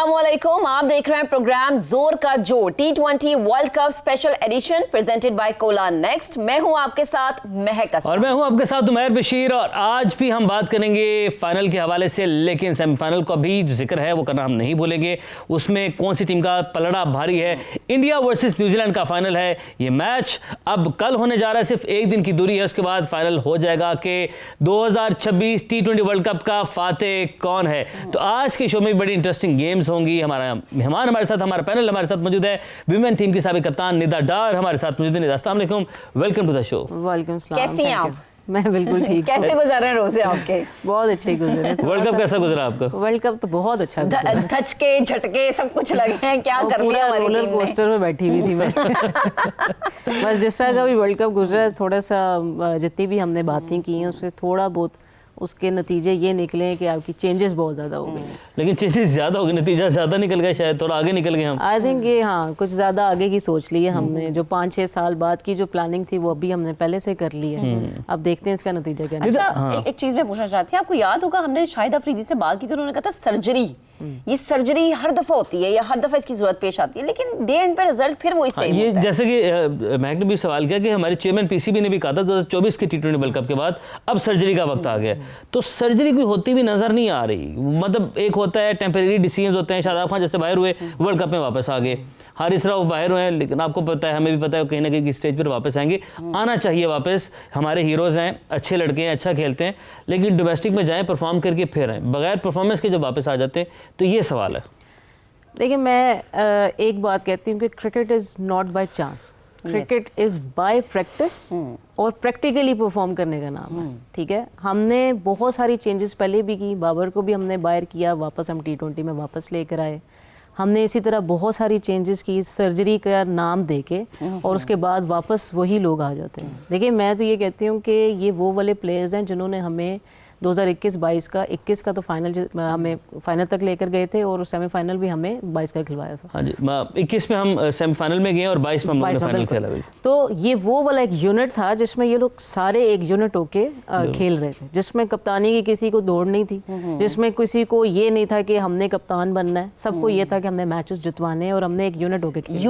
अस्सलामुअलैकुम, आप देख रहे हैं प्रोग्राम जोर का जोर T20 world cup special edition presented by Cola next. मैं हूं आपके साथ महक अस्लम और मैं हूं आपके साथ उमैर बशीर। और आज भी हम बात करेंगे फाइनल के हवाले से, लेकिन सेमीफाइनल का भी जो जिक्र है वो करना हम नहीं भूलेंगे। उसमें कौन सी टीम का पलड़ा भारी है। इंडिया वर्सेस न्यूजीलैंड का फाइनल है। ये मैच अब कल होने जा रहा है, सिर्फ एक दिन की दूरी है, उसके बाद फाइनल हो जाएगा कि 2026 T20 वर्ल्ड कप का फातेह कौन है। तो आज के शो में बड़ी इंटरेस्टिंग गेम्स होंगी। हमारा मेहमान हमारे साथ, हमारा पैनल हमारे साथ मौजूद है। विमेन टीम की साबिक कप्तान निदा डार हमारे साथ मौजूद है। निदा, अस्सलाम वालेकुम, welcome to the show. Welcome सलाम। कैसी हैं आप? मैं बिल्कुल ठीक। कैसे गुजर रहे हैं रोजे आपके? बहुत अच्छे गुजरे। वर्ल्ड कप कैसा गुजरा आपका? वर्ल्ड कप तो बहुत अच्छा गुजरा। धचके झटके सब कुछ लगे हैं, क्या कर लिया हमारी रोलर टीम ने? कोस्टर में बैठी हुई थी मैं। बस जिस तरह का भी वर्ल्ड कप गुजरा, थोड़ा सा जितनी भी हमने बातें की हैं उससे थोड़ा बहुत उसके नतीजे ये निकले हैं कि आपकी चेंजेस बहुत ज़्यादा हो गई। लेकिन चेंजेस ज़्यादा हो गए, नतीजा ज़्यादा निकल गया, शायद थोड़ा आगे निकल गए हम। आई थिंक ये हाँ कुछ ज़्यादा आगे की सोच ली है हमने। जो 5-6 साल बाद की जो प्लानिंग थी वो अभी हमने पहले से कर ली है। अब देखते हैं इसका नतीजा क्या अच्छा, निकलता है। एक चीज मैं पूछना चाहती हूँ, आपको याद होगा हमने शाहिद अफरीदी से बात की तो उन्होंने कहा था सर्जरी, ये सर्जरी हर दफा होती है या हर दफा इसकी जरूरत पेश आती है, लेकिन डे एंड पे रिजल्ट फिर वही सेम ये होता है। जैसे कि महक ने भी सवाल किया कि हमारे चेयरमैन पीसीबी ने भी कहा था 2024 के T20 वर्ल्ड कप के बाद अब सर्जरी का वक्त आ गया। तो सर्जरी कोई होती भी नजर नहीं आ रही। मतलब एक होता है टेम्परेरी डिसीजंस होते हैं। शादाब खान जैसे बाहर हुए, वर्ल्ड कप में वापस आ गए। हारिस राव बाहर हुए हैं, लेकिन आपको पता है, हमें भी पता है, कहीं ना कहीं स्टेज पर वापस आएंगे। आना चाहिए वापस। हमारे हीरोज़ हैं, अच्छे लड़के हैं, अच्छा खेलते हैं, लेकिन डोमेस्टिक में जाएं, परफॉर्म करके फिर आएँ। बगैर परफॉर्मेंस के जब वापस आ जाते हैं तो ये सवाल है। देखिए मैं एक बात कहती हूँ कि cricket is not by chance, cricket is by practice और प्रैक्टिकली परफॉर्म करने का नाम है। ठीक है, हमने बहुत सारी चेंजेस पहले भी की। बाबर को भी हमने बाहर किया, वापस हम T20 में वापस लेकर आए। हमने इसी तरह बहुत सारी चेंजेस की सर्जरी का नाम देके, और उसके बाद वापस वही लोग आ जाते हैं। देखिए मैं तो ये कहती हूँ कि ये वो वाले प्लेयर्स हैं जिन्होंने हमें 2021-22 का 21 का तो फाइनल हमें फाइनल तक लेकर गए थे और सेमीफाइनल भी हमें 22 का खिलवाया था। हाँ जी, 21 में हम सेमीफाइनल में गए और 22 में हम लोगों ने फाइनल खेला भी। तो ये वो वाला एक यूनिट था जिसमें ये लोग सारे एक यूनिट होके खेल रहे थे, जिसमें कप्तानी की किसी को दौड़ नहीं थी, जिसमें किसी को ये नहीं था कि हमने कप्तान बनना है। सबको ये था कि हमने मैचेस जितवाने हैं और हमने एक यूनिट होके खेला।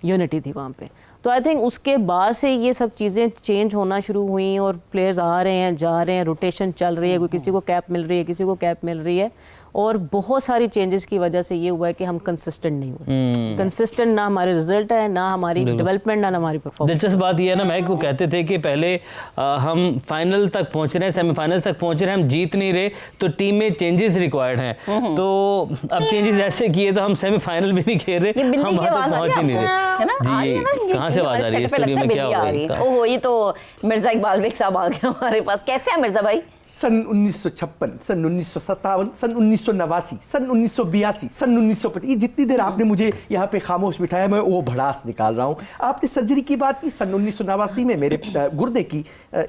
यूनिटी थी वहाँ पे। तो आई थिंक उसके बाद से ये सब चीज़ें चेंज होना शुरू हुई और प्लेयर्स आ रहे हैं, जा रहे हैं, रोटेशन चल रही है, कोई किसी को कैप मिल रही है, किसी को कैप मिल रही है। और बहुत सारी चेंजेस की वजह से ये हुआ है कि हम कंसिस्टेंट नहीं हुए। कंसिस्टेंट ना हमारे रिजल्ट है, ना हमारी डेवलपमेंट, ना हमारी परफॉर्मेंस। दिलचस्प बात यह है ना, महक को कहते थे कि पहले हम फाइनल तक पहुंच रहे हैं, सेमीफाइनल्स तक पहुंच रहे हैं, हम जीत नहीं रहे तो टीम में चेंजेस रिक्वायर्ड हैं। तो अब चेंजेस ऐसे किए तो हम सेमीफाइनल भी नहीं खेल रहे, हम वहां तक पहुंच ही नहीं रहे। जी, कहाँ से आवाज आ रही है? स्टूडियो में क्या हो रही है? ओहो, ये तो मिर्जा इकबाल बेग साहब आ गए हमारे पास। कैसे हैं मिर्जा भाई? सन 1956, सन 1957, सन 1989, सन 1982, सन 1950, ये जितनी देर आपने मुझे यहाँ पे खामोश बिठाया, मैं वो भड़ास निकाल रहा हूँ। आपने सर्जरी की बात की। सन 1989 में मेरे गुर्दे की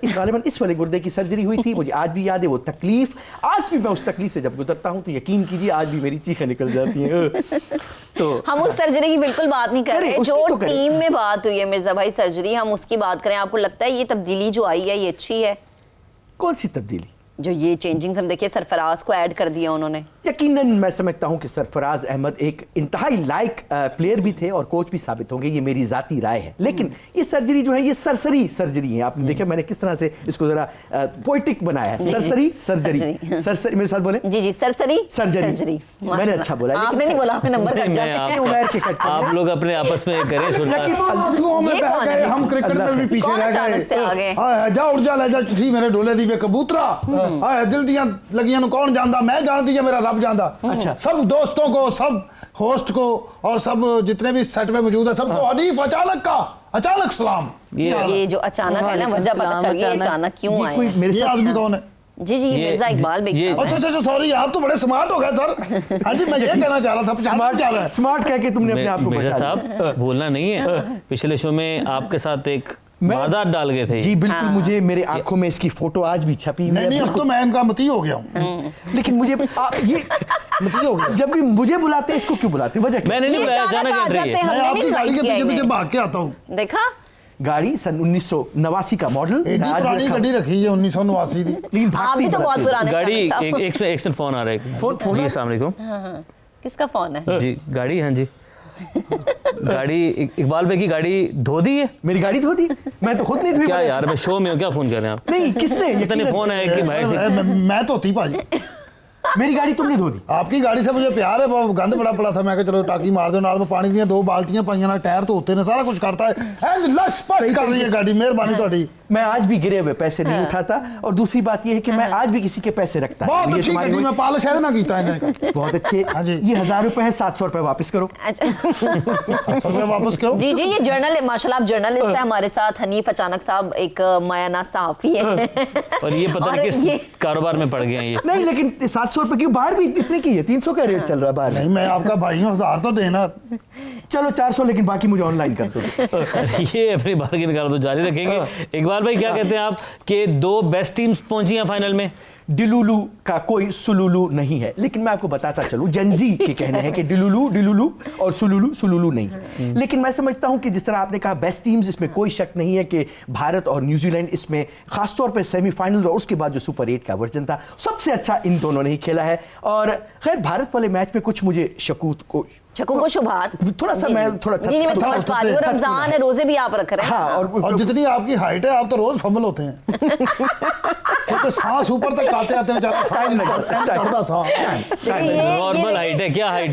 गालिबन इस वाले गुर्दे की सर्जरी हुई थी। मुझे आज भी याद है वो तकलीफ। आज भी मैं उस तकलीफ से जब गुजरता हूँ तो यकीन कीजिए आज भी मेरी चीखें निकल जाती हैं। तो हम उस सर्जरी की बिल्कुल बात नहीं कर रहे, जो तो टीम में बात हुई है मिर्जा भाई, सर्जरी, हम उसकी बात करें। आपको लगता है ये तब्दीली जो आई है ये अच्छी है? कौन सी तब्दीली? जो ये चेंजिंग्स हम देखिए, सरफराज को ऐड कर दिया उन्होंने। यकीनन मैं समझता हूं कि सरफराज अहमद एक इंतहाई लायक प्लेयर भी थे और कोच भी साबित होंगे, ये मेरी जाती राय है। लेकिन ये सर्जरी जो है ये सरसरी सर्जरी है। आपने देखा मैंने किस तरह से इसको जरा पोएटिक बनाया है। सरसरी सर्जरी, सरसरी मेरे साथ बोले। जी जी, सरसरी सर्जरी। मैंने अच्छा बोला, आपने नहीं बोला, आपने नंबर कट जाते हैं। आप लोग अपने आपस में करें हम क्रिकेट में भी पीछे रह गए। जा उड़ जा ले जा जी मेरे ढोले दी वे कबूतरा, हाय दिल दियां लगियां नु कौन जानदा, मैं जानदी है मेरा रब जानदा। अच्छा, सब दोस्तों को, सब होस्ट को और सब जितने भी सेट में मौजूद है सबको हनीफ अचानक सलाम। ये जो अचानक है ना, वजह पता चल गई अचानक क्यों आए। ये आदमी कौन है? जी जी, मिर्जा इकबाल बेग साहब। अच्छा सॉरी, आप तो बड़े स्मार्ट हो गए सर। हाँ जी, मैं ये कहना चाह रहा था। स्मार्ट कह के तुमने अपने आप को मिर्जा साहब भूलना नहीं है, पिछले शो में आपके साथ एक वारदात डाल गए थे। जी बिल्कुल, मुझे मेरे आंखों में इसकी फोटो आज भी छपी हुई है। नहीं, अब तो मैं इनका मती हो गया हूँ। लेकिन मुझे ये मती हो गया, जब भी मुझे बुलाते हैं इसको क्यों बुलाते हैं? वजह मैंने नहीं बुलाया, अचानक एंट्री है। मैं आपकी गाड़ी के पीछे भाग के आता हूँ। देखा, गाड़ी सन 1989 का मॉडल, पुरानी गाड़ी रखी है 1989 की। लेकिन आप भी तो बहुत पुराने गाड़ी एक सेकंड फोन आ रहा है। फोन जी, अस्सलाम वालेकुम। किसका फोन है? जी गाड़ी, हाँ जी गाड़ी इकबाल भाई की गाड़ी धो दी है। मेरी गाड़ी धो दी? मैं तो खुद नहीं धोई। क्या यार, मैं शो में हूँ, क्या फोन कर रहे हैं आप? नहीं, किसने? इतने फोन है कि भाई से मैं तो थी भाजी, मेरी गाड़ी तुमने धो दी? आपकी गाड़ी से मुझे प्यार है, वो गंद बड़ा पड़ा था, मैं कहा चलो टाकी मार दो, नाल में पानी दिया, 2 बाल्टियां पाइयां ना, टायर तो होते ने, सारा कुछ करता है, लश पश कर रही है गाड़ी। मेहरबानी थोड़ी। मैं आज भी गिरे हुए पैसे नहीं उठाता, और दूसरी बात यह है कि मैं आज भी किसी के पैसे रखता बहुत ये अच्छी तुम्हारी गाड़ी, मैं पालिश है ना कीता है। बहुत अच्छे। हाँ जी। ये 1000 रुपए है, 700 रुपए वापस करो। 700 रुपये वापस क्यों? जी जी, ये जर्नल माशाल्लाह आप जर्नलिस्ट है हमारे साथ। हनीफ अचानक साहब एक मायाना सहाफी है। और ये पता नहीं किस कारोबार में पड़ गए हैं ये। नहीं, लेकिन 700 रुपए क्यों? बाहर भी इतने की है, 300 का रेट चल रहा है बाहर। नहीं, मैं आपका भाई हूँ, 1000 तो देना। चलो 400, लेकिन बाकी मुझे ऑनलाइन कर दो। ये अपनी बार्गेन निकाल तो जारी रखेंगे। इकबाल भाई क्या कहते हैं आप कि 2 बेस्ट टीम्स पहुंची हैं फाइनल में? डिलुलू का कोई सुलुलू नहीं है, लेकिन मैं आपको बताता चलूं, जेनजी के कहने हैं कि डिलुलू और सुलुलू नहीं है। लेकिन मैं समझता हूं कि जिस तरह आपने कहा बेस्ट टीम्स, इसमें कोई शक नहीं है कि भारत और न्यूजीलैंड इसमें खासतौर पे सेमीफाइनल और उसके बाद जो सुपर 8 का वर्जन था, सबसे अच्छा इन दोनों ने ही खेला है। और खैर भारत वाले मैच में कुछ मुझे शकूक को शुभात थोड़ा सा मैं थोड़ा जी मैं समझ पा रही हूँ। रमजान है, रोजे भी आप रख रहे हैं। हाँ, और जितनी आपकी हाइट है, आप तो रोज फंबल होते हैं। क्योंकि सांस ऊपर तक आते आते बेचारा टाइम लगता चढ़ता सांस। नॉर्मल हाइट है, क्या हाइट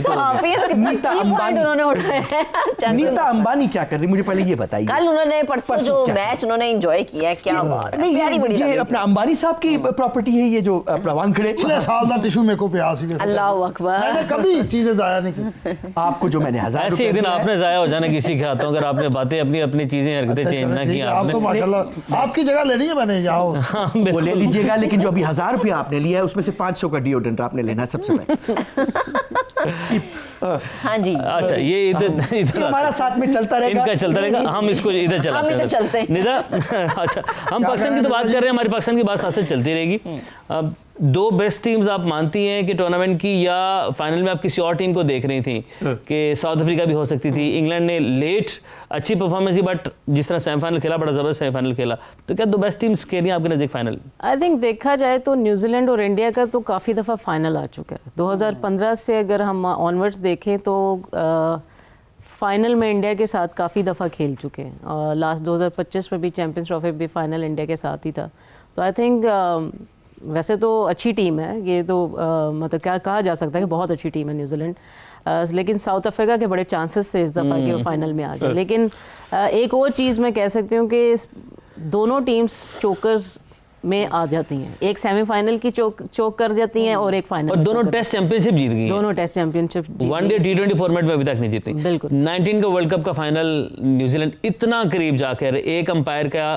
नीता अंबानी उन्होंने उठाया। नीता अंबानी क्या कर रही, मुझे पहले ये बताइए। कल उन्होंने परसों जो क्या? मैच उन्होंने एंजॉय किया है, क्या बात है। नहीं, प्यारी बड़ी ये लगी। अपना अंबानी साहब की प्रॉपर्टी है, ये जो अपना वानखड़े। 6 साल का टिशू मेरे को प्यास ही। अल्लाह अकबर। मैंने कभी चीजें जाया नहीं की। आपको जो मैंने 1000 ऐसे एक दिन दिया है, आपने जाया हो जाना किसी के हाथों, अगर आपने बातें अपनी चीजें हरकतें चेंज ना की आप तो आपने। माशाल्लाह आपकी जगह लेनी है मैंने, जाओ। हाँ, वो बिल्कुल। ले लीजिएगा, लेकिन जो अभी 1000 रुपया आपने लिया है उसमें से 500 का डिओड्रेंट आपने लेना है सबसे पहले। हाँ जी। अच्छा, ये इधर हमारा साथ में चलता रहेगा, इनका चलता रहेगा, हम इसको इधर चलाते हैं। इधर चलते हैं। निदा, अच्छा हम पाकिस्तान की तो बात कर रहे हैं, हमारी पाकिस्तान की बात साथ साथ चलती रहेगी। अब 2 बेस्ट टीम्स आप मानती हैं कि टूर्नामेंट की, या फाइनल में आप किसी और टीम को देख रही थी कि साउथ अफ्रीका भी हो सकती थी? इंग्लैंड ने लेट अच्छी परफॉर्मेंस की, बट जिस तरह सेमीफाइनल खेला, बड़ा ज़बरदस्त सेमीफाइनल खेला, तो क्या 2 बेस्ट टीम्स के लिए आपके नज़दीक फाइनल? आई थिंक देखा जाए तो न्यूजीलैंड और इंडिया का तो काफ़ी दफ़ा फाइनल आ चुका है। 2015 से अगर हम ऑनवर्ड्स देखें तो फाइनल में इंडिया के साथ काफ़ी दफ़ा खेल चुके हैं, और लास्ट 2025 में भी चैंपियंस ट्रॉफी भी फाइनल इंडिया के साथ ही था। तो आई थिंक वैसे तो अच्छी टीम है ये तो, मतलब क्या कहा जा सकता है कि बहुत अच्छी टीम है न्यूजीलैंड। लेकिन साउथ अफ्रीका के बड़े चांसेस थे इस दफ़ा कि वो फाइनल में आ जाए। लेकिन एक और चीज़ मैं कह सकती हूँ कि दोनों टीम्स चोकर्स में आ जाती हैं। एक सेमीफाइनल की चोक कर जाती हैं और एक फाइनल। और दोनों टेस्ट चैंपियनशिप जीत गई हैं। दोनों test championship one day T20 format में अभी तक नहीं जीती। बिल्कुल। 19 का वर्ल्ड कप का फाइनल न्यूजीलैंड इतना करीब जाकर, एक अंपायर का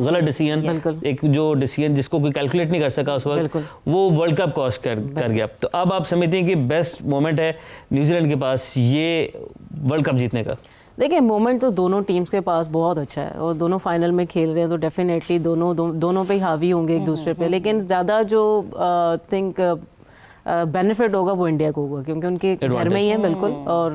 गलत डिसीजन, एक जो डिसीजन जिसको कोई कैलकुलेट नहीं कर सका उस वक्त, वो वर्ल्ड कप कॉस्ट कर गया। तो अब आप समझते हैं कि बेस्ट मोमेंट है न्यूजीलैंड के पास ये वर्ल्ड कप जीतने का? देखिए, मोमेंट तो दोनों टीम्स के पास बहुत अच्छा है और दोनों फाइनल में खेल रहे हैं, तो डेफिनेटली दोनों पे हावी होंगे एक दूसरे पे। लेकिन ज़्यादा जो थिंक बेनिफिट होगा वो इंडिया को होगा, क्योंकि उनके घर में ही है। बिल्कुल। और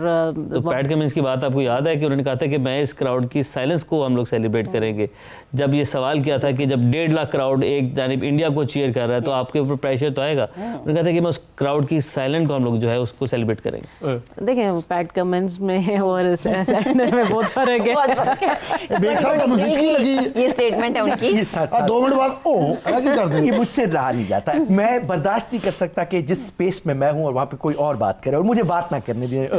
तो पैट कमिंस की बात आपको याद है कि उन्होंने कहा था कि मैं इस क्राउड की साइलेंस को हम लोग सेलिब्रेट करेंगे। जब ये सवाल किया था कि जब 1.5 लाख क्राउड एक जानिब इंडिया को चीयर कर रहा है तो आपके ऊपर प्रेशर तो आएगा, उन्होंने कहा था कि मैं उस क्राउड की साइलेंस को हम लोग जो है उसको सेलिब्रेट करेंगे। देखिए, पैट कमिंस में और सैंडर में बहुत फर्क है। बेग साहब तो मुझे हिचकी लगी। ये स्टेटमेंट है उनकी। ये साथ 2 मिनट बाद ऐसे कर देंगे। ये मुझसे रहा नहीं जाता, मैं बर्दाश्त नहीं कर सकता कि जिस स्पेस में मैं हूं और वहां पे कोई और बात करे और मुझे बात ना करने दिए।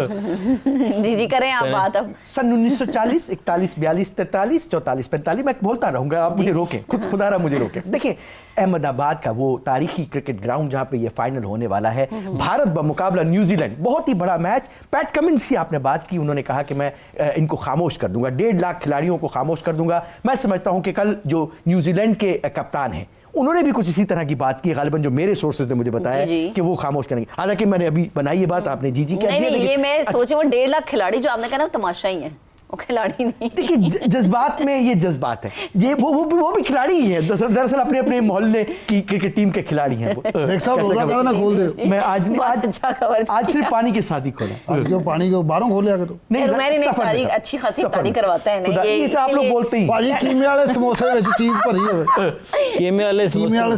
जी करें आप बात अब। सन 1940, 41, 42, 43, 44, 45 मैं बोलता रहूंगा, आप मुझे रोकें, खुदारा मुझे रोकें। देखिए, अहमदाबाद का वो तारीखी क्रिकेट ग्राउंड जहां पे ये फाइनल होने वाला है, भारत बमुकाबला न्यूजीलैंड, बहुत ही बड़ा मैच। पैट कमिंस की आपने बात की, उन्होंने कहा कि मैं इनको खामोश कर दूंगा, 1.5 लाख खिलाड़ियों को खामोश कर दूंगा। मैं समझता हूं कि कल जो न्यूजीलैंड के कप्तान हैं उन्होंने भी कुछ इसी तरह की बात की, गालिबन जो मेरे सोर्सेज ने मुझे बताया कि वो खामोश करेंगे। हालांकि मैंने अभी बनाई ये बात, आपने जी कह दिया। नहीं, ये मैं सोची वो 1.5 लाख खिलाड़ी जो आपने कहा ना, तमाशा ही है, वो खिलाड़ी नहीं। देखिए, जज्बात में ये जज्बात है, ये वो भी खिलाड़ी ही है, दरअसल अपने अपने मोहल्ले की क्रिकेट टीम के खिलाड़ी हैं। एक साहब रोजा का ना खोल दे। मैं आज सिर्फ पानी के साथ ही खोला। आज क्यों पानी के बाहरों खोल लिया तो? नहीं, अच्छी खासी तारीख करवाता है ये आप लोग बोलते ही। भाजी कीमे वाले समोसे विच चीज भरी है, कीमे वाले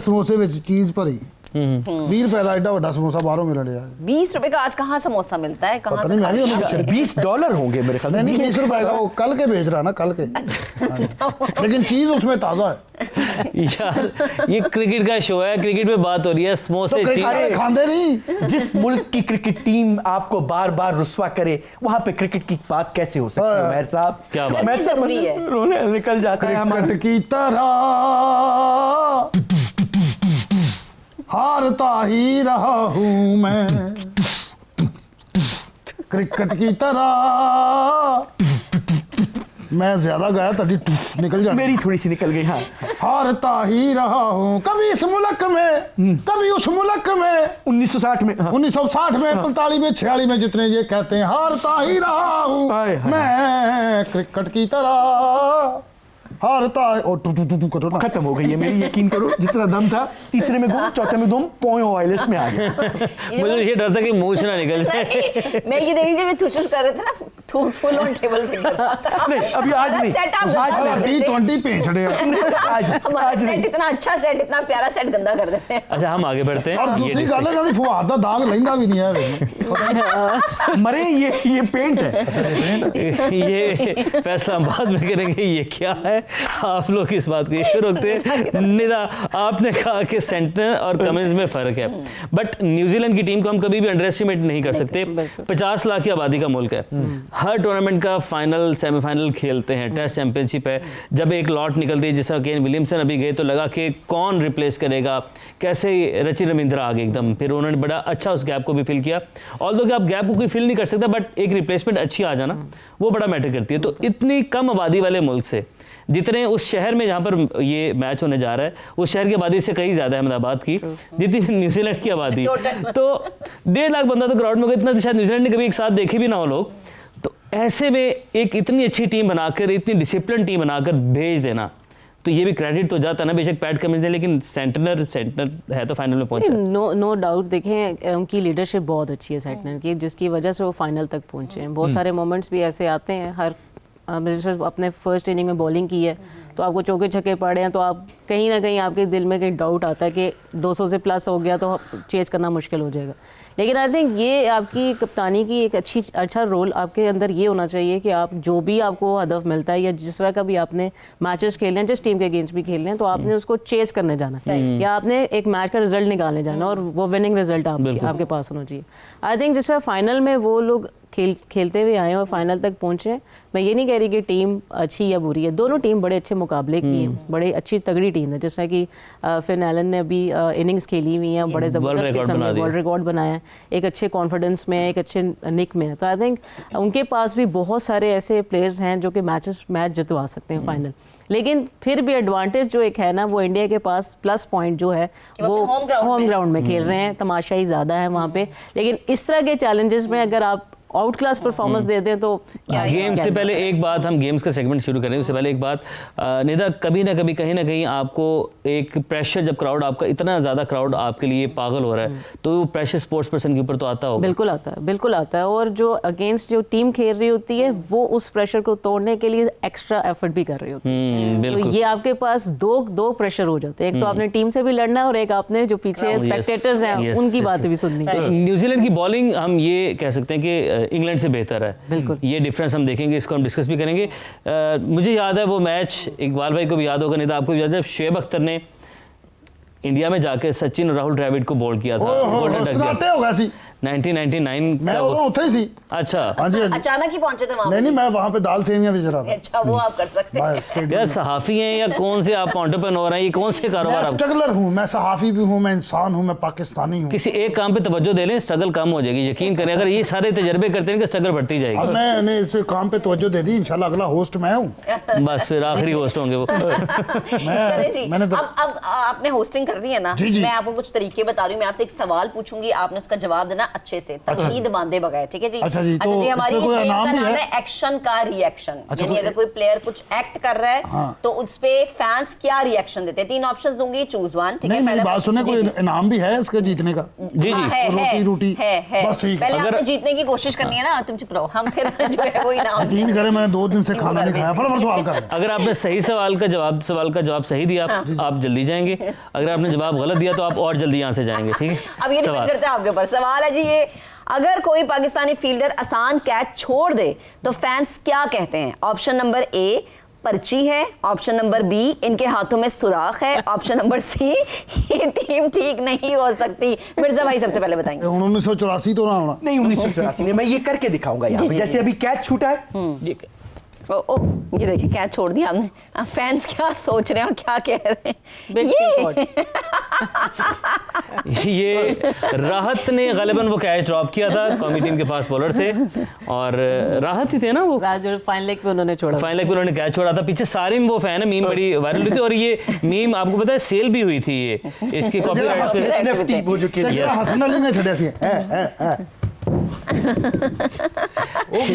समोसे विच चीज भरी। 20 रुपए का एडा बड़ा समोसा बाहरों मिल रहा है। 20 रुपए का आज कहाँ समोसा मिलता है, कहाँ पता से नहीं, मैं भी खाते उन्हें हैं? $20 होंगे मेरे ख्याल नहीं, से। 20 रुपए का वो कल के बेच रहा ना, कल के। हाँ। लेकिन चीज उसमें ताजा है। यार ये क्रिकेट का शो है, क्रिकेट में बात हो रही है, समोसे तो चीज़- क्रिकेट खाते नहीं। जिस मुल्क की क्रिकेट टीम आपको बार बार रुस्वा करे, वहां पे क्रिकेट की बात कैसे हो सकती है मेहर साहब? क्या बात? मैं कितनी जरूरी है? रोने निकल जाता है हमारा। क्रिकेट की तरह हारता ही रहा हूं मैं, क्रिकेट की तरह। मैं ज्यादा गाया ताकि निकल जाए। मेरी थोड़ी सी निकल गई। हाँ, हारता ही रहा हूं कभी इस मुल्क में, कभी उस मुल्क में। 1960 में। हाँ। 1960 में, 45 में, 46 में, जितने ये कहते हैं हारता ही रहा हूं हाय, हाय। मैं, क्रिकेट की तरह हारता है। और टू करो ना। खत्म हो गई है मेरी, यकीन करो। जितना दम था, तीसरे में गुम, चौथे में दुम, पोयो वायरलेस में आ गया। मुझे ये डर था कि मुंह से ना निकल जाए। नहीं, मैं ये देखी जब मैं थुचुस कर रहे थे ना, थूक फुल ऑन टेबल पे गिर रहा था। नहीं, अभी आज नहीं। सेट आप आज गंदा कर देते। T20 पेंचड़े हैं। आज हमारा आज सेट नहीं। इतना अच्छा सेट, इतना प्यारा सेट गंदा कर देते हैं। अच्छा हम आगे बढ़ते हैं। और ये दूसरी डिस्ट्रिक्ट- गल है ना, फुहार दा दाग लेंदा भी नहीं है। मरे ये पेंट है। ये फैसला हम बाद में करेंगे ये क्या है, आप लोग इस बात को ये रोकते हैं। निदा, आपने कहा कि सेंटर और कमिंस में फर्क है, बट न्यूजीलैंड की टीम को हम कभी भी अंडर एस्टिमेट नहीं कर सकते। 50 लाख की आबादी का मुल्क है, हर टूर्नामेंट का फाइनल सेमीफाइनल खेलते हैं, टेस्ट चैंपियनशिप है। जब एक लॉट निकलती है, जैसा केन विलियमसन अभी गए, तो लगा कि कौन रिप्लेस करेगा, कैसे रचिन रविंद्रा आ गए एकदम, फिर उन्होंने बड़ा अच्छा उस गैप को भी फिल किया। ऑल्दो कि आप गैप को कोई फिल नहीं कर सकता, बट एक रिप्लेसमेंट अच्छी आ जाना वो बड़ा मैटर करती है। तो इतनी कम आबादी वाले मुल्क से, जितने उस शहर में जहाँ पर ये मैच होने जा रहा है, उस शहर की आबादी से कहीं ज़्यादा है अहमदाबाद की, जितनी न्यूजीलैंड की आबादी, तो 1.5 लाख बंदा तो क्राउड में होगा। इतना तो शायद न्यूजीलैंड ने कभी एक साथ देखे भी ना हो लोग। तो ऐसे में एक इतनी अच्छी टीम बनाकर, इतनी डिसिप्लिन टीम बनाकर भेज देना, तो ये भी क्रेडिट तो जाता है ना, बेशक पैट कमिंस ने, लेकिन सेंटनर है तो फाइनल में पहुंचा। नो डाउट, देखें उनकी लीडरशिप बहुत अच्छी है सेंटनर की, जिसकी वजह से वो फाइनल तक पहुंचे हैं। बहुत सारे मोमेंट्स भी ऐसे आते हैं, हर अपने फर्स्ट इनिंग में बॉलिंग की है तो आपको चौके छक्के पड़े हैं, तो आप कहीं ना कहीं आपके दिल में कहीं डाउट आता है कि 200 से प्लस हो गया तो चेस करना मुश्किल हो जाएगा। लेकिन आई थिंक ये आपकी कप्तानी की एक अच्छा रोल आपके अंदर ये होना चाहिए कि आप जो भी आपको हदफ मिलता है या जिस तरह का भी आपने मैचेस खेलने हैं, जिस टीम के अगेंस्ट भी खेलने हैं, तो आपने उसको चेस करने जाना है या आपने एक मैच का रिजल्ट निकालने जाना और वो विनिंग रिजल्ट आपके पास होना चाहिए। आई थिंक जिस तरह फाइनल में वो लोग खेलते हुए आए और फाइनल तक पहुंचे, मैं ये नहीं कह रही कि टीम अच्छी या बुरी है, दोनों टीम बड़े अच्छे मुकाबले की हैं, बड़े अच्छी तगड़ी टीम है। जिस तरह कि फिन एलन ने अभी इनिंग्स खेली हुई हैं, बड़े ज़बरदस्त वर्ल्ड रिकॉर्ड बनाया है, एक अच्छे कॉन्फिडेंस में, एक अच्छे निक में है। तो आई थिंक उनके पास भी बहुत सारे ऐसे प्लेयर्स हैं जो कि मैच जितवा सकते हैं फाइनल। लेकिन फिर भी एडवांटेज जो एक है ना, वो इंडिया के पास प्लस पॉइंट जो है वो होम ग्राउंड में खेल रहे हैं, तमाशाई ज़्यादा है वहाँ पे। लेकिन इस तरह के चैलेंजेस में अगर आप आउट क्लास परफॉर्मेंस देते हैं तो गेम से पहले एक बात, हम गेम्स का सेगमेंट शुरू करेंगे उससे पहले एक बात, निदा, कभी ना कभी कहीं ना कहीं आपको एक प्रेशर, जब क्राउड आपका इतना ज़्यादा क्राउड आपके लिए पागल हो रहा है, तो वो प्रेशर स्पोर्ट्स पर्सन के ऊपर तो आता होगा। बिल्कुल आता है, बिल्कुल आता है। और जो अगेंस्ट जो टीम खेल रही होती है वो उस प्रेशर को तोड़ने के लिए एक्स्ट्रा एफर्ट भी कर रही होती है। तो ये आपके पास दो प्रेशर हो जाते हैं, एक तो आपने टीम से भी लड़ना है और एक आपने जो पीछे स्पेक्टेटर्स हैं उनकी बात भी सुननी है। न्यूजीलैंड की बॉलिंग हम ये कह सकते हैं कि इंग्लैंड से बेहतर है, बिल्कुल। ये डिफरेंस हम देखेंगे, इसको हम डिस्कस भी करेंगे। मुझे याद है वो मैच, इकबाल भाई को भी याद होगा, नहीं तो आपको भी याद है, जब शुएब अख्तर ने इंडिया में जाके सचिन और राहुल द्रविड़ को बोल्ड किया था, गोल्डन डक 1999 मैं उठे ही सी। अच्छा, हाँ जी, हाँ जी। अचानक ही पहुंचे थे वहां नहीं, मैं वहाँ पे दाल सेवियां बेच रहा था। अच्छा, वो आप कर सकते हैं। यार सहाफी हैं या कौन से आप एंटरप्रेन्योर हैं, ये कौन से कारोबार मैं आप? स्ट्रगलर हूँ, मैं सहाफी भी हूँ, मैं इंसान हूँ, मैं पाकिस्तानी हूँ। किसी एक काम पे तवज्जो दे लें, स्ट्रगल कम हो जाएगी, यकीन करें। अगर ये सारे तजर्बे करते हैं कि स्ट्रगल बढ़ती अब जाएगी। मैंने इस काम पे तवज्जो दे दी, इंशाल्लाह अगला होस्ट मैं हूँ। बस फिर आखिरी होस्ट होंगे वो। चलिए जी, मैंने तो- अब आपने होस्टिंग कर दी है ना, जी, जी। मैं आपको कुछ तरीके बता रही हूँ, मैं आपसे एक सवाल पूछूंगी, आपने उसका जवाब देना। अच्छे से, तकलीद बांधे बगैर, ठीक है जी। अच्छा जी, तो हमारी इसमें कोई इस गेम इनाम का भी नाम है? है एक्शन का रिएक्शन, अच्छा, यानी तो अगर कोई प्लेयर कुछ एक्ट कर रहा है हाँ। तो उस पे फैंस क्या रिएक्शन देते हैं। 3 ऑप्शंस दूंगी, चूज वन, ठीक है। नहीं, मेरी बात सुने, कोई इनाम भी है इसके जीतने का? जी हाँ, जी, है, रोटी है। बस ठीक है। पहले अगर- आपने जीतने की कोशिश करनी है ना, तुम चुप रहो, हम फिर जो है वो इनाम यकीन करें, मैंने 2 दिन से खाना नहीं खाया, फटाफट सवाल कर रहे हैं। अगर आपने सही सवाल का जवाब सही दिया आप जल्दी जाएंगे, अगर आपने जवाब गलत दिया तो आप और जल्दी यहाँ से जाएंगे, ठीक है। अब ये डिपेंड करता है आपके ऊपर। सवाल है जी ये, अगर कोई पाकिस्तानी फील्डर आसान कैच छोड़ दे तो फैंस क्या कहते हैं। ऑप्शन नंबर ए, पर्ची है। ऑप्शन नंबर बी, इनके हाथों में सुराख है। ऑप्शन नंबर सी, ये टीम ठीक नहीं हो सकती। मिर्जा भाई सबसे पहले बताएंगे। 1984 तो ना होना। नहीं 1984 में, मैं ये करके दिखाऊंगा यहाँ पे। जैसे अभी कैच छूटा है, ओ, ये देखिए क्या छोड़ दिया आपने। अब फैंस क्या सोच रहे हैं और क्या कह रहे हैं। Big ये राहत ने गलबन वो कैच ड्रॉप किया था, कौमी टीम के फास्ट बॉलर थे और राहत ही थे ना वो, जो फाइनल लेग पे उन्होंने छोड़ा। फाइनल लेग पे उन्होंने कैच छोड़ा था। पीछे सारिम वो फैन है, मीम बड़ी वायरल हुई थी और ये मीम आपको पता है सेल भी हुई थी, ये इसकी कॉपीराइट से। NFT वो जो ਤੇ के ਜਿਹੜਾ ਹਸਨ ਅਲੀ ਨੇ ਛੱਡਿਆ ਸੀ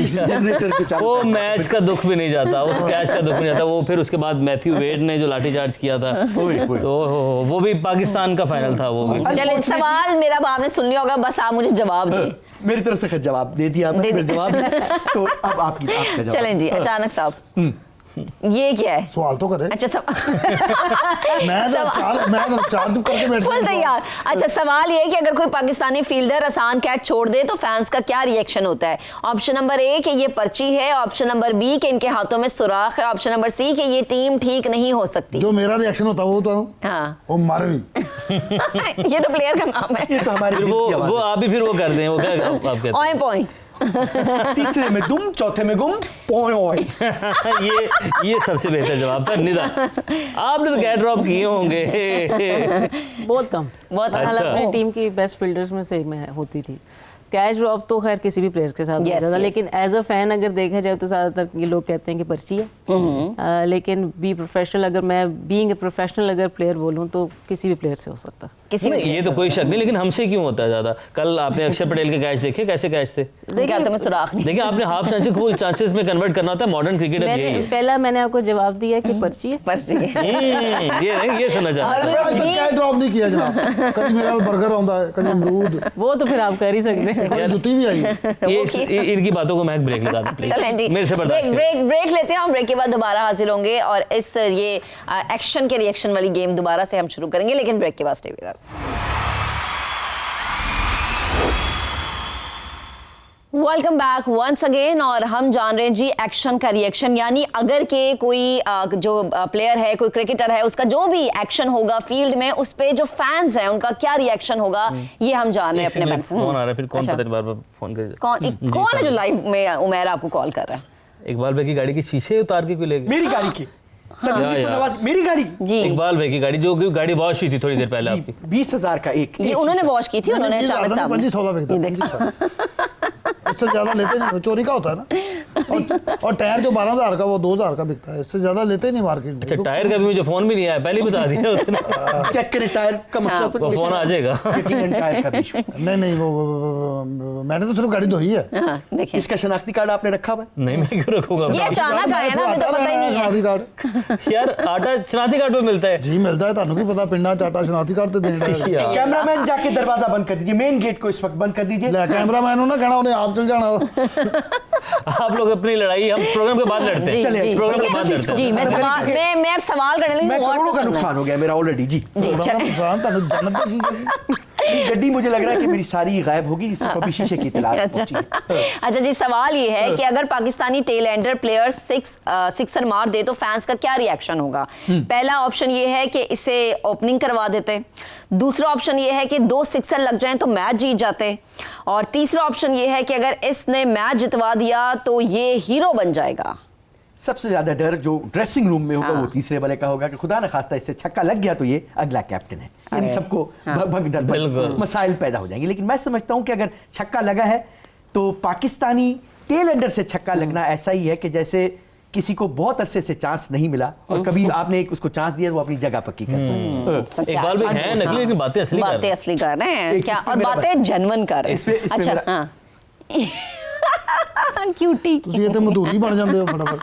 जनरेटर को चालू वो मैच का दुख भी नहीं जाता, उस कैच का दुख नहीं जाता। वो फिर उसके बाद मैथ्यू वेड ने जो लाठीचार्ज किया था, तो वो भी पाकिस्तान का फाइनल था वो भी। चलिए, सवाल मेरा बाप ने सुन लिया होगा, बस आप मुझे जवाब दें। मेरी तरफ से खैर जवाब दे दिया दे मैंने, दिया। जवाब तो अब आपका जवाब। चलें जी, अचानक साहब ये क्या है। ਸਵਾਲ तो करे। अच्छा सब मैं तो चार्ज करके बैठ फुल तैयार। अच्छा, सवाल ये है कि अगर कोई पाकिस्तानी फील्डर आसान कैच छोड़ दे तो फैंस का क्या रिएक्शन होता है। ऑप्शन नंबर ए कि ये पर्ची है। ऑप्शन नंबर बी कि इनके हाथों में सुराख है। ऑप्शन नंबर सी कि ये टीम ठीक नहीं हो सकती। जो मेरा रिएक्शन होता वो तो हाँ वो मर भी। ये तो प्लेयर का नाम है। ये तो हमारे फिर दिल की आवाज़ वो है। आप ही फिर वो कर दें, वो क्या आप कहते हैं? ऑय पॉइंट। तीसरे में दुम, चौथे में गुम, पॉइंट। ये सबसे बेहतर जवाब था। निदा, आपने तो कैच ड्रॉप किए होंगे। बहुत कम। बहुत अच्छा। हालांकि अपनी टीम की बेस्ट फील्डर्स में से एक में होती थी। कैच ड्रॉप तो खैर किसी भी प्लेयर के साथ हो Yes, जाता, yes. लेकिन एज अ फैन अगर देखा जाए तो ज़्यादातर ये लोग कहते हैं कि पर्ची है। लेकिन बी प्रोफेशनल, अगर मैं बीइंग ए प्रोफेशनल अगर प्लेयर बोलूँ तो किसी भी प्लेयर से हो सकता। किसी नहीं, ये तो कोई शक नहीं, लेकिन हमसे क्यों होता है ज्यादा। कल आपने अक्षर पटेल के कैच देखे, कैसे कैच थे? क्या तुम्हें सुराख नहीं। देखिए, आपने हाफ चांसेस को चांसेस में कन्वर्ट करना होता है। मॉडर्न क्रिकेट अब यही है। पहला मैंने आपको जवाब दिया कि पर्ची है। पर्ची है। ये सुनना चाहता और- हूं। आज तक क्या ड्रॉप नहीं किया जनाब। कभी मेरा बर्गर आਉਂਦਾ है, कभी अमरूद, वो तो फिर आप कर ही सकते हैं। कभी जुत्ती भी आई। इनकी बातों को मैं ब्रेक लगा दूं प्लीज। चलें जी, मेरे से बर्दाश्त नहीं। ब्रेक लेते हैं। हम ब्रेक के बाद दोबारा हाजिर होंगे और इस ये एक्शन के रिएक्शन वाली गेम दोबारा से हम शुरू करेंगे, लेकिन ब्रेक के बाद stay with us. Welcome back once again. और हम जान रहे हैं जी एक्शन का रिएक्शन, यानी अगर के कोई जो प्लेयर है, कोई क्रिकेटर है, उसका जो भी एक्शन होगा फील्ड में, उस पे जो फैंस हैं उनका क्या रिएक्शन होगा, ये हम जान रहे हैं अपने मैच। फोन आ रहा है, फिर कौन अच्छा। पता नहीं बार-बार फोन कर। कौन है जो लाइव में उमैर आपको कॉल कर रहा है? इकबाल भाई की गाड़ी की शीशे उतार के क्यों ले गए? मेरी गाड़ी की सन या, 1989 मेरी गाड़ी जी, इकबाल भाई की गाड़ी, जो गाड़ी वॉश हुई थी थोड़ी देर पहले आपकी। 20,000 का एक ये उन्होंने वॉश की थी, उन्होंने अचानक साहब ने। 2500 बिकता है, 2500। इससे ज्यादा लेते नहीं, वो चोरी का होता है ना। और टायर जो 12,000 का वो 2,000 का बिकता है, इससे ज्यादा लेते नहीं मार्केट में। अच्छा, टायर का भी मुझे फोन भी नहीं आया, पहले ही बता दिया उसने। चेक करें टायर का मसला तो वो फोन आ जाएगा। यकीनन टायर का भी issue। नहीं वो मैंने तो सिर्फ गाड़ी धोई है। हाँ, देखिए इसका शनाख्ती कार्ड आपने रखा हुआ है? नहीं, मैं क्यों रखूंगा? ये अचानक आया ना, हमें तो पता ही नहीं है। शनाख्ती कार्ड यार, आटा शनाख्ती कार्ड पे मिलता है। जी मिलता है, ਤੁਹਾਨੂੰ ਕੀ पता पिंडा चाटा शनाख्ती कार्ड ਤੇ ਦੇਣਾ है। यार, कैमरामैन जाके दरवाजा बंद कर दीजिए, मेन गेट को इस वक्त बंद कर दीजिए। ਲੈ कैमरामैन ਨੂੰ ਨਾ ਕਹਿਣਾ ਉਹਨੇ ਆਪ ਚਲ ਜਾਣਾ। आप लोग अपनी लड़ाई हम प्रोग्राम के बाद लड़ते जी, हैं। चलिए, जी, प्रोग्राम के ठीक बाद है। लड़ते हैं। जी, मैं अब सवाल करने लगी मैं हूँ, और करोड़ों का तो सुनना नुकसान हो गया मेरा ऑलरेडी जी। है। जी, प्रोग्राम चलें। नुकसान ਤੁਹਾਨੂੰ ਜਨਤ ਦੀ ਸੀ। ये गड्डी मुझे लग रहा है कि मेरी सारी गायब होगी, इससे कभी शीशे की इत्तला पहुंची है। अच्छा जी, सवाल ये है कि अगर Pakistani tail ender player sixer मार दे तो फैंस का क्या रिएक्शन होगा। पहला ऑप्शन ये है कि इसे ओपनिंग करवा देते, दूसरा ऑप्शन ये है कि 2 सिक्सर लग जाएं तो मैच जीत जाते, और तीसरा ऑप्शन ये है कि अगर इसने मैच जितवा दिया तो ये हीरो बन जाएगा। सबसे ज्यादा डर जो ड्रेसिंग रूम में होगा वो तीसरे वाले का होगा कि खुदा न खास्ता इससे छक्का लग गया तो ये अगला कैप्टन है, यानी सबको भगदड़ बिल्कुल। मसाइल पैदा हो जाएंगे। लेकिन मैं समझता हूं कि अगर छक्का लगा है तो पाकिस्तानी टेल एंडर से छक्का लगना ऐसा ही है कि जैसे किसी को बहुत अरसे से चांस नहीं मिला और कभी आपने एक उसको चांस दिया, वो अपनी जगह पक्की कर रहा है। इकबाल भाई हैं नकली, लेकिन बातें असली कर रहे बातें हैं। असली कर रहे हैं एक क्या, चीज़ पे और मेरा बातें जेन्युइन कर रहे इस पे हैं। अच्छा मेरा- हाँ क्यूटी ਤੁਸੀਂ ਇਹ ਤੇ ਮਧੂਰੀ ਬਣ ਜਾਂਦੇ ਹੋ ਫਟਾਫਟ।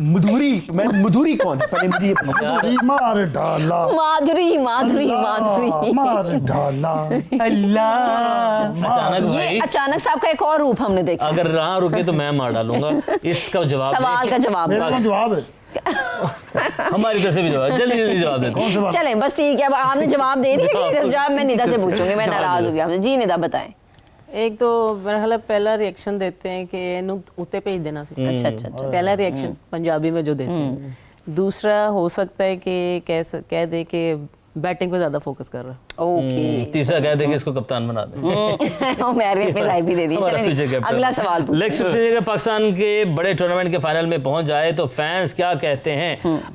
मधुरी, मैं मधुरी कौन है पहले मुझे ये बताओ। ਮਧੂਰੀ ਮਾਰ ਢਾਲਾ माधुरी माधुरी माधुरी ਮਾਰ ਢਾਲਾ। अल्लाह अचानक ये भाई अचानक साहब का एक और रूप हमने देखा। अगर रहा रुके तो मैं मार डालूंगा। इसका जवाब सवाल का जवाब मेरे को जवाब है। हमारी तरफ से भी जवाब, जल्दी जल्दी जवाब दे। कौन से बात? चलें बस ठीक है, अब आपने जवाब दे दिया कि जवाब मैं निदा से पूछूंगी, मैं नाराज हो गया आपसे। जी निदा बताएं। एक तो मेरा ख्याल है पहला रिएक्शन देते हैं कि इन्हू उत्ते भेज देना सी। अच्छा अच्छा अच्छा पहला रिएक्शन पंजाबी में जो देते हैं। दूसरा हो सकता है कि कह दे कि बैटिंग पे ज्यादा फोकस कर रहा है। ओके तीसरा कह दे कि इसको कप्तान बना दे। मैंने अपनी राय भी दे दी। हमारा future चलें captain। अगला सवाल पूछते लेग स्पिनर अगर पाकिस्तान के बड़े टूर्नामेंट के फाइनल में पहुंच जाए तो फैंस क्या कहते हैं?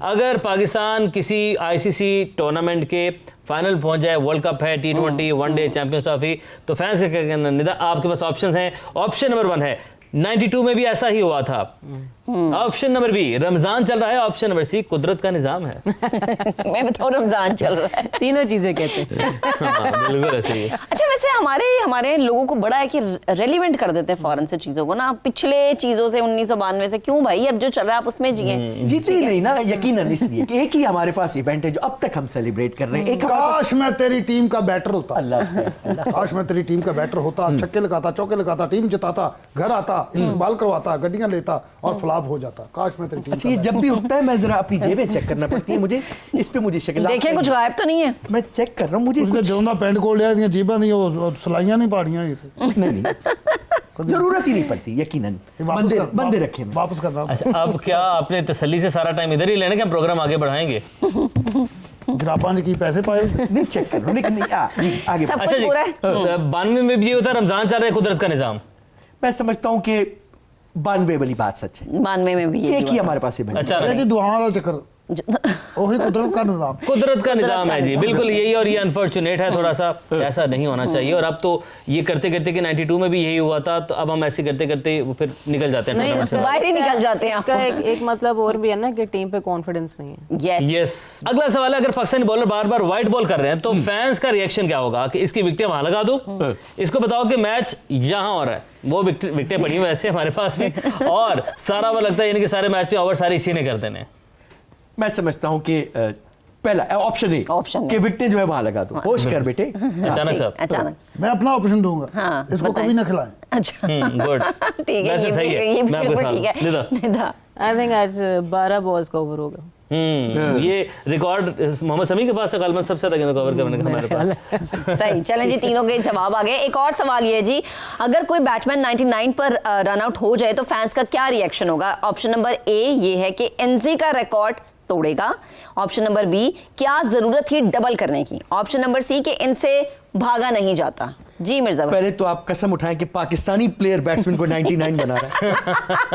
अगर पाकिस्तान किसी आईसीसी टूर्नामेंट के फाइनल पहुंच जाए, वर्ल्ड कप है, T20, वनडे, चैंपियंस ट्रॉफी, तो फैंस का क्या कहना? निदा आपके पास ऑप्शंस हैं। ऑप्शन नंबर 1 है 92 में भी ऐसा ही हुआ था। ऑप्शन नंबर बी रमजान चल रहा है। ऑप्शन नंबर सी कुदरत का निजाम है। मैं बताऊं रमजान चल रहा है। तीनों चीजें कहते हैं। हाँ, बिल्कुल ऐसे ही है। अच्छा वैसे हमारे लोगों को बड़ा है कि रेलिवेंट कर देते हैं फौरन से चीजों को ना, पिछले चीजों से 1992 से। क्यों भाई, अब जो चल रहा है आप उसमें जिए। जीते नहीं ना, यकीनन इसलिए कि एक ही हमारे पास इवेंट है जो अब तक हम सेलिब्रेट कर रहे हैं। एक हमारे पास- काश मैं तेरी टीम का बैटर होता। अल्लाह काश मैं तेरी टीम का बैटर होता, छक्के लगाता, चौके लगाता, टीम जिताता, घर आता, इस्तेमाल करवाता, गड्डियां लेता और फ्लॉप हो जाता। काश मैं तेरी टीम अच्छा, ये जब भी उठता है मैं जरा अपनी जेबें चेक करना पड़ती है मुझे, इस पे मुझे शक्ल देखें कुछ गायब तो नहीं है। मैं चेक कर रहा हूँ, मुझे उसने कुछ जो ना पेंट कोल लिया ਦੀਆਂ ਜੀਬਾਂ ਦੀਆਂ ਉਹ ਸਲਾਈਆਂ ਨਹੀਂ ਪਾੜੀਆਂ ਇਹ ਤੇ नहीं जरूरत ही नहीं पड़ती, यकीनन बंदे रखे हैं। वापस करना। अच्छा अब क्या आपने तसल्ली से सारा टाइम इधर ही लेने का, प्रोग्राम आगे बढ़ाएंगे? जराबां च की पैसे पाए? नहीं चेक कर रहा हूँ, नहीं जी आगे सब अच्छा कुछ जी, पूरा है। 92 में भी ये होता है, रमजान चल रहा है, कुदरत का निजाम। मैं समझता हूँ कि 92 वाली बात सच है। 92 में भी ये एक ही हमारे पास इवेंट है। अच्छा ਇਹ ਜੀ ਦੁਆਵਾਂ ਦਾ ਚੱਕਰ ਉਹੀ ਕੁਦਰਤ ਦਾ ਨਿਜ਼ਾਮ। कुदरत का निजाम है जी, बिल्कुल यही। और ये अनफॉर्चुनेट है थोड़ा सा, ऐसा नहीं होना चाहिए। और अब तो ये करते करते कि 92 में भी यही हुआ था, तो अब हम ऐसे करते करते वो फिर निकल जाते हैं नहीं, टूर्नामेंट से। बाहर ही निकल जाते हैं। इसका एक मतलब और भी है ना कि टीम पे कॉन्फिडेंस नहीं है। Yes yes. अगला सवाल है, अगर पाकिस्तानी बॉलर बार बार वाइट बॉल कर रहे हैं तो फैंस का रिएक्शन क्या होगा? कि इसकी विकेटें वहां लगा दो, इसको बताओ कि मैच यहाँ हो रहा है, वो विकेटें पड़ी हुई वैसे हमारे पास भी, और सारा वो लगता है यानी कि सारे मैच पे ओवर सारे इसी ने कर देने। मैं समझता हूँ कि पहला ऑप्शन है ऑप्शन कि विकेटें जो है वहां लगा दो। होश कर बेटे। अचानक ठीक, साहब। अचानक। मैं अपना ऑप्शन दूंगा, हाँ, इसको बताइए। कभी ना खिलाएं। अच्छा गुड। ठीक है, वैसे सही है, ये मैं आपके बिल्कुल साथ ठीक है। निदा। निदा आई थिंक आज 12 बॉल्स का ओवर होगा। ये रिकॉर्ड मोहम्मद समी के पास है, गालिबन सबसे ज्यादा गेंद कवर करने का हमारे पास। सही। चलें जी, तीनों के जवाब आ गए। एक और सवाल ये जी, अगर कोई बैट्समैन 99 पर रन आउट हो जाए तो फैंस का क्या रिएक्शन होगा? ऑप्शन नंबर ए ये है कि एनजी का रिकॉर्ड तोड़ेगा। ऑप्शन नंबर बी, क्या जरूरत ही डबल करने की। ऑप्शन नंबर सी, कि इनसे भागा नहीं जाता। जी मिर्जा भाई। पहले तो आप कसम उठाएं कि पाकिस्तानी प्लेयर बैट्समैन को 99 बना रहा है।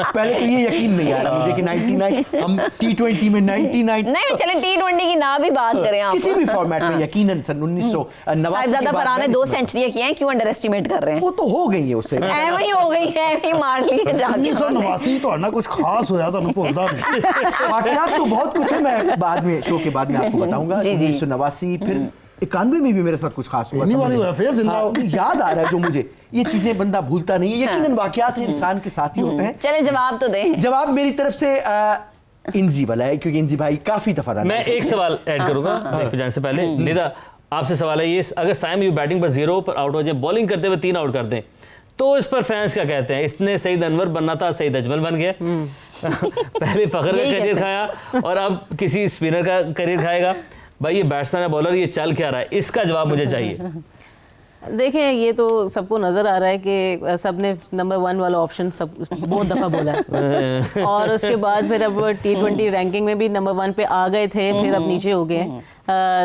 पहले तो ये यकीन नहीं आ रहा मुझे कि 99 हम T20 में 99 नहीं चलें T20 की ना भी बात करें आप। किसी भी फॉर्मेट में यकीनन सन 1989 साहिबजादा फरहान ने 2 सेंचुरियां की हैं, क्यों अंडर एस्टिमेट कर रहे हैं? वो तो हो गई है उससे। ऐਵੇਂ ही हो गई है, ऐਵੇਂ ही मार लिए जाके। 1989 ਤੁਹਾਡਾ ਕੁਝ ਖਾਸ ਹੋਇਆ ਤੁਹਾਨੂੰ ਭੁੱਲਦਾ ਨਹੀਂ। वाकयात तो बहुत कुछ है, मैं बाद में शो के बाद में आपको बताऊंगा। जी, जी। 1989 फिर 91 में भी मेरे साथ कुछ खास हुआ इतनी था। बारी हुआ, फिर जिंदा हो। याद आ रहा है जो मुझे, ये चीजें बंदा भूलता नहीं है। यकीनन वाकयात हैं, इंसान के साथ ही होते हैं। चले जवाब तो दें। जवाब मेरी तरफ से इंजी वाला है, क्योंकि इंजी भाई काफी दफा रन मैं एक सवाल ऐड करूंगा ब्रेक पे जाने से पहले। निदा आपसे सवाल है ये, अगर साइम यू बैटिंग पर 0 पर आउट हो जाए, बॉलिंग करते हुए 3 आउट कर दें, तो इस पर फैंस क्या कहते हैं? इसने सईद अनवर बनना था, सईद अजमल बन गया। पहले फखर का करियर खाया और अब किसी स्पिनर का करियर खाएगा। भाई ये बैट्समैन है, बॉलर, ये चल क्या रहा है? इसका जवाब मुझे चाहिए। देखें, ये तो सबको नजर आ रहा है कि सबने नंबर 1 वाला ऑप्शन सब बहुत दफा बोला है। और उसके बाद फिर अब T20 रैंकिंग में भी नंबर 1 पे आ गए थे, फिर अब नीचे हो गए।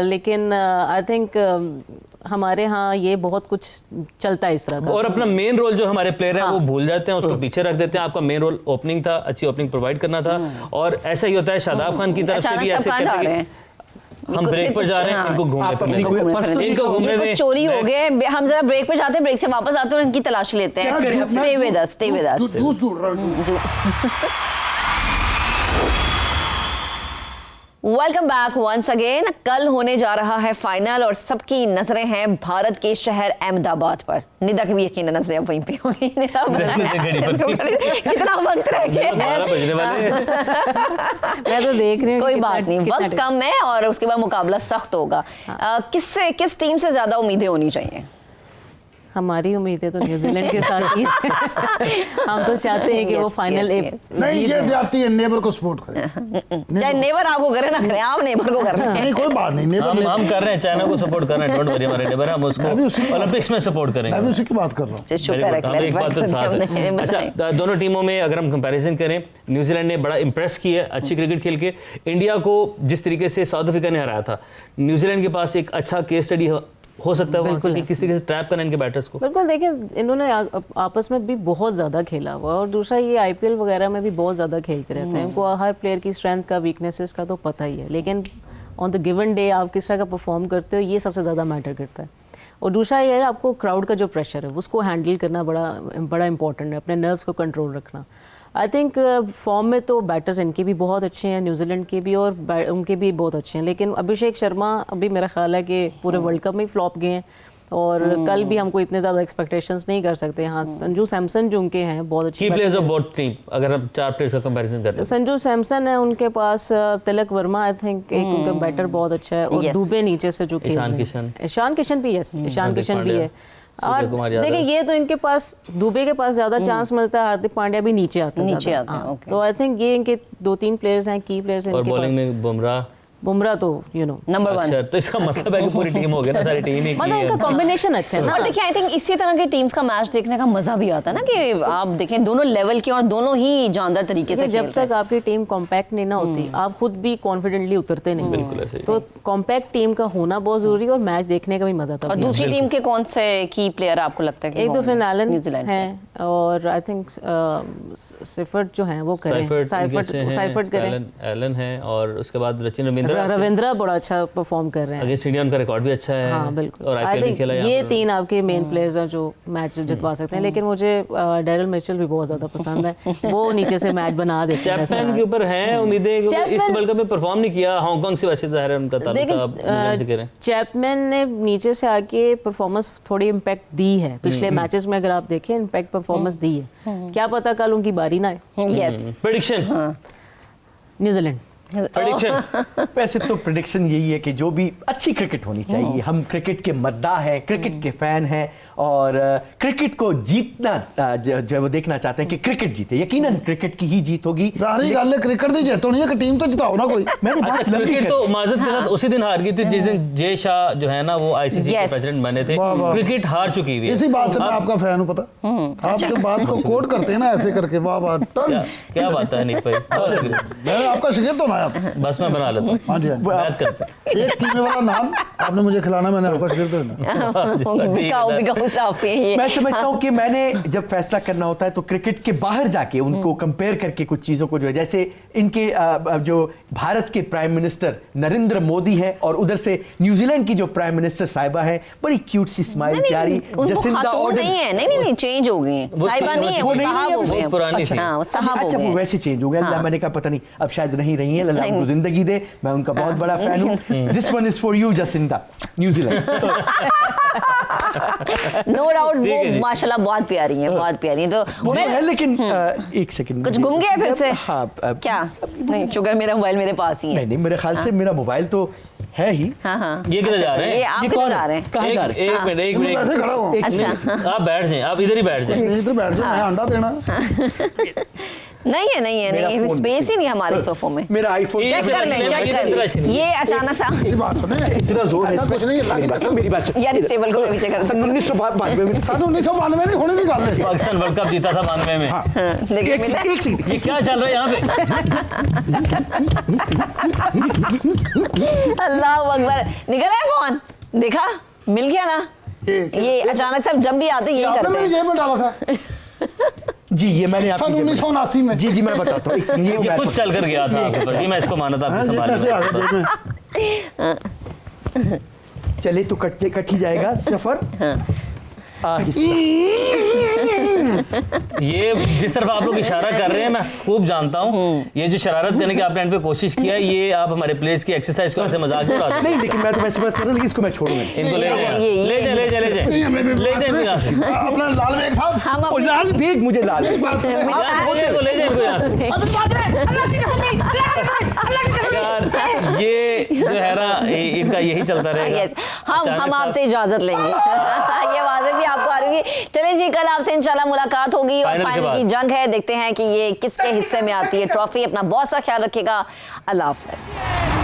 लेकिन आई थिंक हमारे यहाँ ये बहुत कुछ चलता है इस तरह का। और अपना मेन रोल जो हमारे प्लेयर हैं वो भूल जाते हैं, उसको पीछे रख देते हैं। आपका मेन रोल ओपनिंग था, अच्छी ओपनिंग प्रोवाइड करना था। और ऐसा ही होता है, शादाब खान की तरफ से भी ऐसे जा रहे कहते हैं। हैं हम ब्रेक पर जा रहे हैं, इनको घूमने आप अपनी फिरने कोई दें। पर्सनल इनको घूमने ये दें। कुछ चोरी हो गए, हम जरा ब्रेक पे जाते हैं, ब्रेक से वापस आते हैं और इनकी तलाशी लेते हैं। Stay with us, stay with us. Juice ढूंढ रहा हूँ। Welcome back once again. कल होने जा रहा है फाइनल और सबकी नजरें हैं भारत के शहर अहमदाबाद पर। निदा की भी यकीन नजरें अब वहीं पे होंगी। निदा कितना वक्त रह गया, 12 बजने वाले हैं। मैं तो देख रही हूँ। कोई बात नहीं, वक्त कम है और उसके बाद मुकाबला सख्त होगा। किस टीम से ज्यादा उम्मीदें होनी चाहिए? हमारी उम्मीदें तो न्यूजीलैंड के साथ ही हम तो चाहते हैं कि वो फाइनल नहीं, ये ज्यादती है, नेबर को सपोर्ट करें। चाहे नेबर आपको करे ना करे, आप नेबर को कर रहे हैं। नहीं कोई बात नहीं, नेबर हम कर रहे हैं, चाइना को सपोर्ट कर रहे हैं, डोंट वरी हमारे नेबर, हम उसको ओलंपिक्स में सपोर्ट करेंगे। मैं भी उसी की बात कर रहा हूँ। शुक्र है, एक बात तो साथ है। अच्छा, दोनों टीमों में अगर हम कंपैरिजन करें, न्यूजीलैंड ने बड़ा इंप्रेस किया है अच्छी क्रिकेट खेल के। इंडिया को जिस तरीके से साउथ अफ्रीका ने हराया था, न्यूजीलैंड के पास एक अच्छा केस स्टडी हो सकता है वहाँ से कि किस तरीके से ट्रैप करना इनके बैटर्स को। बिल्कुल, देखिए इन्होंने आपस में भी बहुत ज़्यादा खेला हुआ और दूसरा ये आईपीएल वगैरह में भी बहुत ज़्यादा खेलते रहते हैं। इनको हर प्लेयर की स्ट्रेंथ का, वीकनेसेस का तो पता ही है, लेकिन ऑन द गिवन डे आप किस तरह का परफॉर्म करते हो ये सबसे ज़्यादा मैटर करता है। और दूसरा ये है आपको क्राउड का जो प्रेशर है उसको हैंडल करना बड़ा इंपॉर्टेंट है, अपने नर्व्स को कंट्रोल रखना। आई थिंक फॉर्म में तो बैटर्स इनके भी बहुत अच्छे हैं, न्यूजीलैंड के भी, और उनके भी बहुत अच्छे हैं, लेकिन अभिषेक शर्मा अभी मेरा ख्याल है कि पूरे वर्ल्ड कप में ही फ्लॉप गए हैं और कल भी हमको इतने ज़्यादा एक्सपेक्टेशंस नहीं कर सकते। हाँ, संजू सैमसन जो उनके हैं बहुत अच्छे की प्लेयर्स ऑफ बोथ टीम, अगर हम 4 प्लेयर्स का कंपैरिजन करते हैं, संजू सैमसन है उनके पास, तिलक वर्मा आई थिंक एक उनका बैटर बहुत अच्छा है, और दुबे नीचे से जो ईशान किशन भी, यस ईशान किशन भी है। और देखिए ये तो इनके पास, दुबे के पास ज्यादा चांस मिलता है, हार्दिक पांड्या भी नीचे आते हैं। तो आई थिंक ये इनके 2-3 प्लेयर्स हैं, की प्लेयर्स हैं। और बॉलिंग में बुमराह तो नंबर 1। अच्छा, तो इसका मतलब है कि पूरी टीम हो गया ना, सारी टीम ही मतलब इनका कॉम्बिनेशन अच्छा है ना। और देखिए आई थिंक इसी तरह की टीम्स का मैच देखने का मजा भी आता है ना, कि आप देखें दोनों लेवल के और दोनों ही जानदार तरीके से जब तक आपकी टीम कॉम्पैक्ट नहीं ना होती, आप खुद भी कॉन्फिडेंटली उतरते नहीं। बिल्कुल ऐसे ही। तो कॉम्पैक्ट टीम का होना बहुत जरूरी है और मैच देखने का भी मजा था। और दूसरी टीम के कौन से की प्लेयर आपको लगता है कि एक तो फिन एलन न्यूजीलैंड है, और आई थिंक सिफर्ट जो है वो करें, साइफर्ट करें, एलन है, और उसके बाद रविंद्रा बड़ा अच्छा परफॉर्म कर रहे हैं। अगेंस्ट इंडिया उनका रिकॉर्ड भी अच्छा है। हाँ बिल्कुल, और आईपीएल भी खेला है। ये 3 आपके मेन प्लेयर्स हैं जो मैच जितवा सकते हैं, लेकिन मुझे डैरल मिचेल भी बहुत ज्यादा पसंद है, वो नीचे से मैच बना देते हैं। चैपमैन के ऊपर है उम्मीदें, इस वर्ल्ड कप में परफॉर्म नहीं किया, हांगकांग से वैसे ज़ाहिर है उनका ताल्लुक। चैपमैन ने नीचे से आके परफॉर्मेंस थोड़ी इम्पैक्ट दी है पिछले मैचेस में, अगर आप देखें इम्पैक्ट परफॉर्मेंस दी है। क्या पता कल उनकी बारी ना आए। Yes, prediction New Zealand. प्रेडिक्शन वैसे तो प्रेडिक्शन यही है कि जो भी अच्छी क्रिकेट होनी चाहिए, हम क्रिकेट के मद्दाह हैं, क्रिकेट के फैन हैं और क्रिकेट को जीतना जो वो देखना चाहते हैं कि क्रिकेट जीते। यकीनन क्रिकेट की ही जीत होगी। सारी गल है क्रिकेट दी जीतो नहीं है कि टीम तो जिताओ ना कोई। मैंने बात अच्छा, क्रिकेट तो माजरत के साथ उसी दिन हार गई थी जिस दिन जय शाह जो है ना वो आईसीसी के प्रेसिडेंट बने थे। क्रिकेट हार चुकी हुई है। इसी बात से मैं आपका फैन हूँ, पता आप जो बात को कोट करते हैं ना ऐसे करके, वाह वाह टन। क्या बात है नहीं भाई, मैं आपका शिगिर्द तो ना आप। बस मैं बना लेता हूँ। हाँ जी, बात करते हैं। एक कीमे वाला नान आपने मुझे खिलाना, मैंने आपका शिगिर्द मैं समझता हूँ कि मैंने जब फैसला करना होता है तो क्रिकेट के बाहर जाके उनको कंपेयर करके कुछ चीजों को जो है, जैसे इनके जो भारत के प्राइम मिनिस्टर नरेंद्र मोदी हैं और उधर से न्यूजीलैंड की जो प्राइम मिनिस्टर साहिबा हैं, बड़ी क्यूट सी स्माइल, प्यारी जसिंदा ऑर्डन नहीं है। नहीं चेंज हो गई है, साहिबा नहीं है, वो साहब हो गए, पुरानी थी। हां वो साहब हो अच्छा, गए, वो वैसे चेंज हो गए। अल्लाह, मैंने कहा पता नहीं अब शायद नहीं रही हैं, अल्लाह उनको जिंदगी दे, मैं उनका बहुत बड़ा फैन हूं। This one is for you Jacinda, New Zealand. No doubt वो माशाल्लाह बहुत प्यारी हैं, बहुत प्यारी हैं। तो वो है, लेकिन एक सेकंड, कुछ घूम गया फिर से। हाँ, क्या नहीं, शुगर मेरा मोबाइल मेरे पास ही है। नहीं मेरे ख्याल से मेरा मोबाइल तो है ही। हाँ ये किधर जा रहे हैं? ये आप किधर जा रहे हैं? कहाँ जा रहे हैं? एक मिनट ऐसे खड़ा हो, अच्छा आप बैठ जाएं, आप इधर ही बैठ जाएं। इधर बैठ जाओ, मैं अंडा देना। नहीं है स्पेस ही नहीं हमारे सोफों में। मेरा आईफोन चेक कर लें। ये अचानक सा बात सुने, इतना जोर है ऐसा कुछ नहीं है। मेरी बात यार इस टेबल को पीछे कर। सन 1992 में, सन 1992 नहीं होने नहीं कर पाकिस्तान वर्ल्ड कप जीता था 92 में। एक सेकंड, ये क्या चल रहा है यहाँ पे? अल्लाह अकबर, निकला है फोन, देखा मिल गया ना। ये अचानक से जब भी आते यही करते हैं। जेब में डाला था जी, ये मैंने सन 1979 में। जी मैं बताता हूँ, ये कुछ चल कर गया था आपके पास, ये मैं इसको माना था आपके चले तो कट ही जाएगा सफर। ये जिस तरफ आप लोग इशारा कर रहे हैं मैं खूब जानता हूँ। ये जो शरारत करने की आपने एंड पे कोशिश किया, ये आप हमारे प्लेयर्स की एक्सरसाइज को ऐसे मजाक उड़ा सकते हैं। नहीं लेकिन मैं तो वैसे बात कर रहा हूं, लेकिन इसको मैं छोड़ूंगा नहीं। इनको ले जाए अपना लाल बेग साहब हम ओ, लाल बेग मुझे लाल है। ले यार, ये जो है ना इनका यही चलता रहेगा। Yes, हम आपसे इजाजत लेंगे। ये बात भी आपको आ रही है। चलिए जी, कल आपसे इंशाल्लाह मुलाकात होगी और फाइनल के फाइनल की बाद। जंग है, देखते हैं कि ये किसके हिस्से में आती है ट्रॉफी। अपना बहुत सा ख्याल रखिएगा। अल्लाह हाफ़िज़।